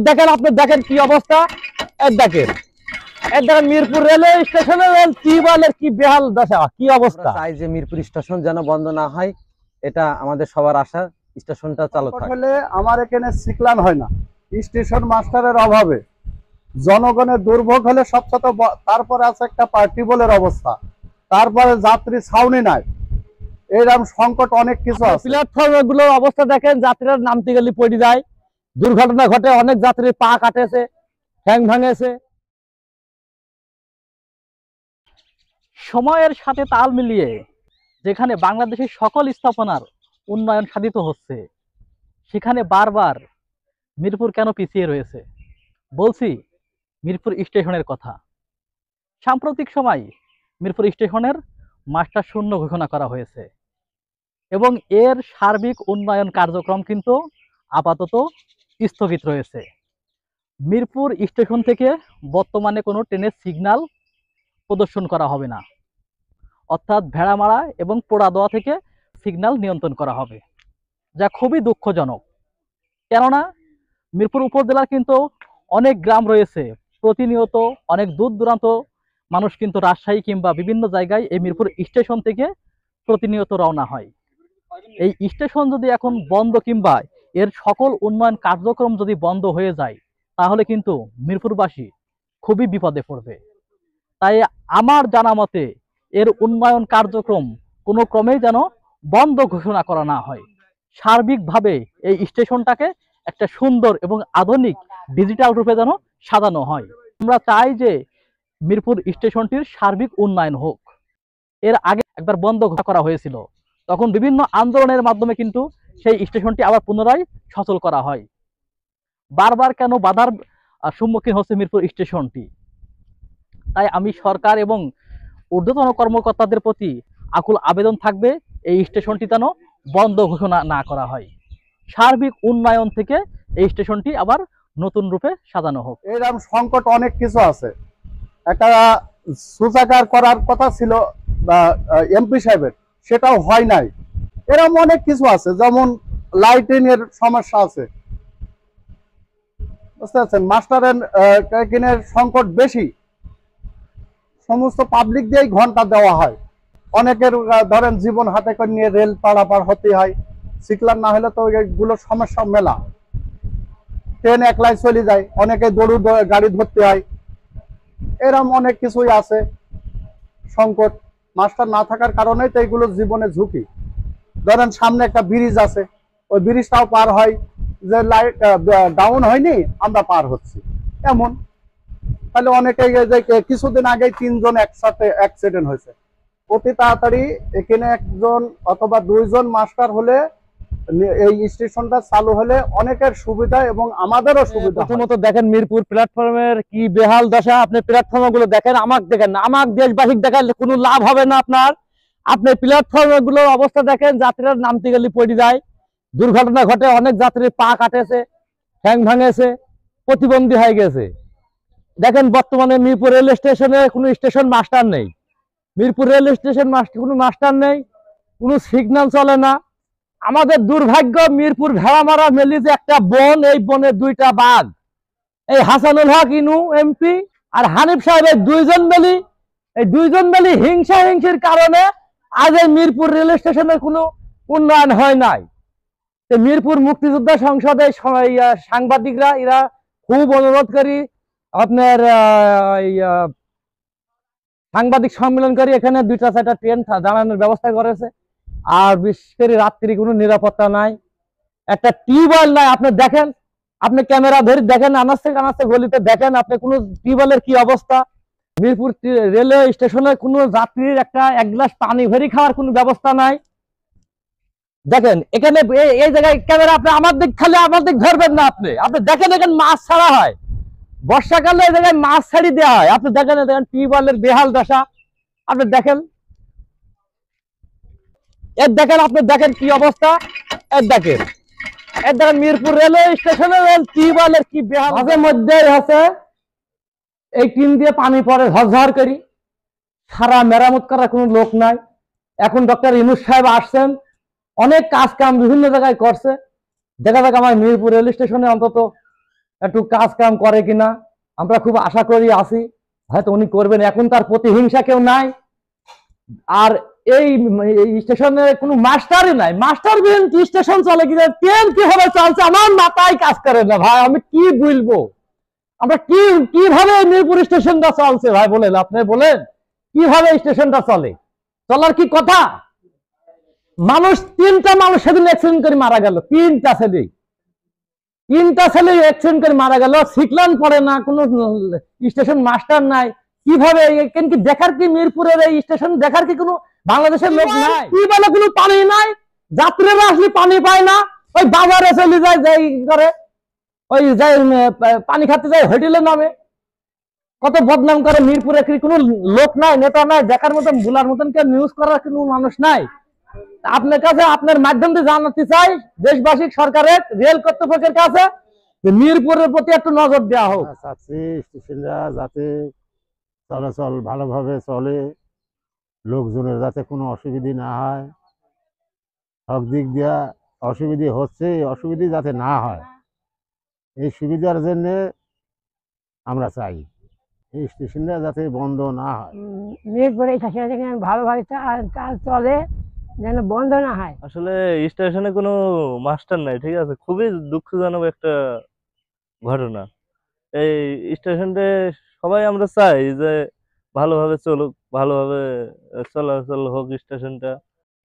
দেখেন আপনি দেখেন কি অবস্থা। দেখেন দেখেন মিরপুর রেলওয়ে স্টেশনের টিউবওয়েলের কি বেহাল দশা, কি অবস্থা। চাই যে মিরপুর স্টেশন যেন বন্ধ না হয়, এটা আমাদের সবার আশা। স্টেশনটা চালু থাকলে আমার এখানে সিকলান হয় না, স্টেশন মাস্টারের অভাবে জনগণের দুর্ভোগ হলে সবচেয়ে তারপরে আছে একটা পার্টিবলের অবস্থা, তারপরে যাত্রী ছাউনি নাই, এরকম সংকট অনেক কিছু আছে। প্ল্যাটফর্ম গুলোর অবস্থা দেখেন, যাত্রীরা নামতে গেলে পড়ে যায়, দুর্ঘটনা ঘটে, অনেক যাত্রী পা কাটেছে, ঠ্যাং ভাঙেছে। সময়ের সাথে তাল মিলিয়ে যেখানে বাংলাদেশের সকল স্থাপনার উন্নয়ন সাধিত হচ্ছে, সেখানে বারবার মিরপুর কেন পিছিয়ে রয়েছে? বলছি মিরপুর স্টেশনের কথা। সাম্প্রতিক সময় মিরপুর স্টেশনের মাস্টার শূন্য ঘোষণা করা হয়েছে এবং এর সার্বিক উন্নয়ন কার্যক্রম কিন্তু আপাতত স্থগিত রয়েছে। মিরপুর স্টেশন থেকে বর্তমানে কোনো ট্রেনের সিগন্যাল প্রদর্শন করা হবে না, অর্থাৎ ভেড়ামারা এবং পোড়াদোয়া থেকে সিগন্যাল নিয়ন্ত্রণ করা হবে, যা খুবই দুঃখজনক। কেননা মিরপুর উপজেলার কিন্তু অনেক গ্রাম রয়েছে, প্রতিনিয়ত অনেক দূর দূরান্ত মানুষ কিন্তু রাজশাহী কিংবা বিভিন্ন জায়গায় এই মিরপুর স্টেশন থেকে প্রতিনিয়ত রওনা হয়। এই স্টেশন যদি এখন বন্ধ কিংবা এর সকল উন্নয়ন কার্যক্রম যদি বন্ধ হয়ে যায়, তাহলে কিন্তু মিরপুরবাসী খুবই বিপদে পড়বে। তাই আমার জানা মতে এর উন্নয়ন কার্যক্রম কোনো ক্রমেই যেন বন্ধ ঘোষণা করা না হয়। সার্বিকভাবে এই স্টেশনটাকে একটা সুন্দর এবং আধুনিক ডিজিটাল রূপে যেন সাজানো হয়। আমরা চাই যে মিরপুর স্টেশনটির সার্বিক উন্নয়ন হোক। এর আগে একবার বন্ধ করা হয়েছিল, তখন বিভিন্ন আন্দোলনের মাধ্যমে কিন্তু সেই স্টেশনটি আবার পুনরায় সচল করা হয়। বারবার কেন বাধার সম্মুখীন হচ্ছে মিরপুর স্টেশনটি? তাই আমি সরকার এবং ঊর্ধ্বতন কর্মকর্তাদের প্রতি আকুল আবেদন থাকবে, এই স্টেশনটি যেন বন্ধ ঘোষণা না করা হয়। সার্বিক উন্নয়ন থেকে এই স্টেশনটি আবার নতুন রূপে সাজানো হোক। এরকম সংকট অনেক কিছু আছে। একটা শৌচাগার করার কথা ছিল এমপি সাহেবের, সেটাও হয় নাই। এরকম অনেক কিছু আছে, যেমন লাইটিং এর সমস্যা আছে, বুঝতে পারছেন। মাস্টারের সংকট বেশি, সমস্ত পাবলিক দিয়েই ঘন্টা দেওয়া হয়। অনেকের ধরেন জীবন হাতে করে নিয়ে রেল পারাপার হতে হয়, সিকলার না হলে তো এগুলোর সমস্যা মেলা। ট্রেন একলাই চলে যায়, অনেকে দৌড় গাড়ি ধরতে হয়, এরকম অনেক কিছুই আছে সংকট। মাস্টার না থাকার কারণেই তো এগুলো জীবনে ঝুঁকি। ধরেন সামনে একটা ব্রিজ আছে, ওই ব্রিজটাও পার হয় যে লাইট ডাউন হয়নি, আমরা পার হচ্ছি এমন। তাহলে অনেকে কিছুদিন আগে 3 জন একসাথে অ্যাক্সিডেন্ট হয়েছে। অতি তাড়াতাড়ি এখানে 1 জন অথবা 2 জন মাস্টার হলে এই স্টেশনটা চালু হলে অনেকের সুবিধা এবং আমাদেরও সুবিধা। প্রথমত দেখেন মিরপুর প্ল্যাটফর্মের কি বেহাল দশা। আপনি প্ল্যাটফর্ম গুলো দেখেন, আমাকে দেখেন, আমার দেশবাসী দেখেন, কোনো লাভ হবে না আপনার। আপনি প্ল্যাটফর্ম গুলোর অবস্থা দেখেন, যাত্রীরা নামতে গেলে পড়ে যায়, দুর্ঘটনা ঘটে, অনেক যাত্রী পা কাটেছে, ঠ্যাং ভাঙেছে, প্রতিবন্ধী হয়ে গেছে। দেখেন বর্তমানে মিরপুর রেল স্টেশনে কোনো স্টেশন মাস্টার নেই, মিরপুর রেল স্টেশন কোনো মাস্টার নেই, কোনো সিগন্যাল চলে না। আমাদের দুর্ভাগ্য, মিরপুর ভেড়ামারা মেলিতে একটা বন, এই বনে 2টা বাঘ, এই হাসানুল হক ইনু এমপি আর হানিফ সাহেবের 2 জন মেলি, এই 2 জন মেলি হিংসির কারণে আজ এই মিরপুর রেল স্টেশনের কোনো উন্নয়ন হয় নাই। মিরপুর মুক্তিযোদ্ধা সংসদে সাংবাদিকরা এরা খুব অনুরোধ করি, আপনার সাংবাদিক সম্মেলন করি, এখানে 2টা-4টা ট্রেন জানানোর ব্যবস্থা করেছে। আর বিশেষ করে রাত্রি কোনো নিরাপত্তা নাই, একটা টিউবওয়েল নাই। আপনি দেখেন, আপনি ক্যামেরা ধরে দেখেন, আনাচে গলিতে দেখেন, আপনি কোনো টিউবওয়েলের কি অবস্থা। মিরপুর রেলওয়ে স্টেশনে কোনো যাত্রীর এক গ্লাস পানি ভরি খাওয়ার কোনো ব্যবস্থা নাই। দেখেন এখানে এই জায়গায় ক্যামেরা, আপনি আমার দিক খালি আমার দিক ধরবেন না। আপনি দেখেন এখানে মাছ ছাড়া হয়, বর্ষাকালে এই জায়গায় মাছ ছাড়ি দেওয়া হয়। আপনি দেখেন টিউবওয়েলের বেহাল দশা, আপনি দেখেন দেখেন, আপনি দেখেন কি অবস্থা। দেখেন মিরপুর রেলওয়ে স্টেশনের টিউবওয়েলের কি বেহাল। মাঝে মধ্যে আছে এই টিন দিয়ে পানি পড়ে ঝরঝর করি, সারা মেরামত করার কোনো লোক নাই। এখন ডক্টর ইউনূস সাহেব আসছেন, অনেক কাজ কাম বিভিন্ন জায়গায় করছে। দেখা যাক আমার মিরপুর রেল স্টেশনে অন্তত একটু কাজ কাম করে কিনা, আমরা খুব আশা করি আছি হয়তো উনি করবেন। এখন তার প্রতিহিংসা কেউ নাই, আর এই স্টেশনে কোনো মাস্টারই নাই, মাস্টারবিহীন স্টেশন চলে কিনা, ট্রেন কিভাবে চলছে আমার মাথায় কাজ করে না ভাই, আমি কি বলবো। আমরা কিভাবে মিরপুর স্টেশনটা চলছে ভাই বলেন, আপনি বলেন কিভাবে স্টেশনটা চলে, চলার কি কথা। মানুষ 3টা মানুষ সেদিন অ্যাক্সিডেন্ট করে মারা গেল, 3টা ছেলে অ্যাক্সিডেন্ট করে মারা গেল, সিকলান পড়ে না, কোনো স্টেশন মাস্টার নাই। কিভাবে কি দেখার, কি মিরপুরের এই স্টেশন দেখার কি কোনো বাংলাদেশের লোক নাই? কি বলে কোনো পানি নাই, যাত্রীরা আসলে পানি পায় না, ওই বাজারে চলে যায়, যাই করে ওই যাই পানি খাতে যায় হোটেলের নামে, কত বদনাম করে। মিরপুরে কি কোনো লোক নাই, নেতা নাই, দেখার মতন ভুলার মতন কেউ নিউজ করার কোনো মানুষ নাই? আপনার কাছে আপনার মাধ্যম দিয়ে জানাতে চাই দেশবাসী, সরকারের রেল কর্তৃপক্ষের কাছে যে মিরপুরের প্রতি একটু নজর দেওয়া হোক। চাচ্ছি স্টেশনরা যাতে চলাচল ভালোভাবে চলে, লোকজনের যাতে কোনো অসুবিধা না হয়, সব দিক দিয়া অসুবিধে হচ্ছে, অসুবিধে যাতে না হয়, এই সুবিধার জন্য আমরা চাই এই স্টেশনটা যাতে বন্ধ না হয়। মিরপুরে ভালোভাবে কাজ চলে, যেন বন্ধ না হয়। আসলে স্টেশনে কোনো মাস্টার নাই, ঠিক আছে, খুবই দুঃখজনক একটা ঘটনা। এই স্টেশনটা সবাই আমরা চাই যে ভালোভাবে চলুক, ভালোভাবে চলাচল হোক স্টেশনটা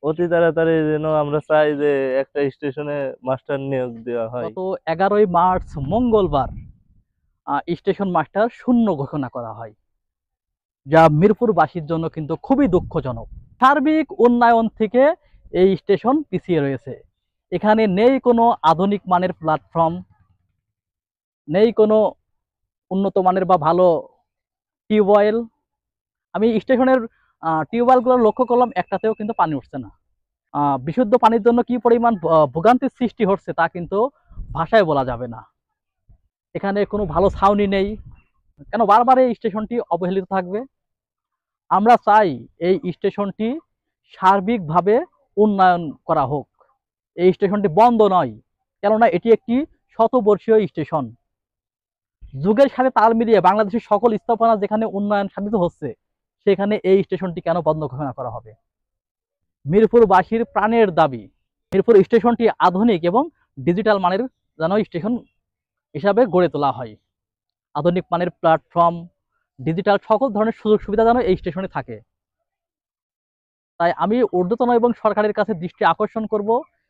অতি তাড়াতাড়ি, যেন আমরা চাই যে একটা স্টেশনে মাস্টার নিয়োগ দেওয়া হয়। গত 11ই মার্চ মঙ্গলবার স্টেশন মাস্টার শূন্য ঘোষণা করা হয়, যা মিরপুরবাসীর জন্য কিন্তু খুবই দুঃখজনক। সার্বিক উন্নয়ন থেকে এই স্টেশন পিছিয়ে রয়েছে। এখানে নেই কোনো আধুনিক মানের প্ল্যাটফর্ম, নেই কোনো উন্নত মানের বা ভালো টিউবওয়েল। আমি স্টেশনের টিউবওয়েলগুলো লক্ষ্য করলাম, একটাতেও কিন্তু পানি উঠছে না। বিশুদ্ধ পানির জন্য কি পরিমাণ ভোগান্তির সৃষ্টি হচ্ছে তা কিন্তু ভাষায় বলা যাবে না। এখানে কোনো ভালো ছাউনি নেই, কেন বারবার এই স্টেশনটি অবহেলিত থাকবে? আমরা চাই এই স্টেশনটি সার্বিকভাবে উন্নয়ন করা হোক। এই স্টেশনটি বন্ধ নয়, কেননা এটি একটি শতবর্ষীয় স্টেশন। যুগের সাথে তাল মিলিয়ে বাংলাদেশের সকল স্থাপনা যেখানে উন্নয়ন সাধিত হচ্ছে, সেখানে এই স্টেশনটি কেন বন্ধ ঘোষণা করা হবে? মিরপুরবাসীর প্রাণের দাবি মিরপুর স্টেশনটি আধুনিক এবং ডিজিটাল মানের যেন স্টেশন হিসাবে গড়ে তোলা হয়। আধুনিক মানের প্ল্যাটফর্ম, ডিজিটাল সকল ধরনের সুযোগ সুবিধা যেন এই স্টেশনে থাকে। তাই আমি ঊর্ধ্বতন এবং সরকারের কাছে দৃষ্টি আকর্ষণ করব,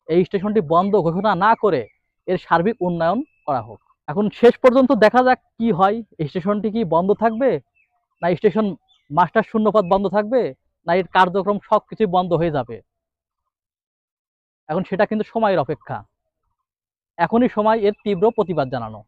এই স্টেশনটি বন্ধ ঘোষণা না করে এর সার্বিক উন্নয়ন করা হোক। এখন শেষ পর্যন্ত দেখা যাক কি হয়। এই স্টেশনটি কি বন্ধ থাকবে, না স্টেশন মাস্টার শূন্যপদ বন্ধ থাকবে, না এর কার্যক্রম সবকিছুই বন্ধ হয়ে যাবে? এখন সেটা কিন্তু সময়ের অপেক্ষা। এখনই সময় এর তীব্র প্রতিবাদ জানানো।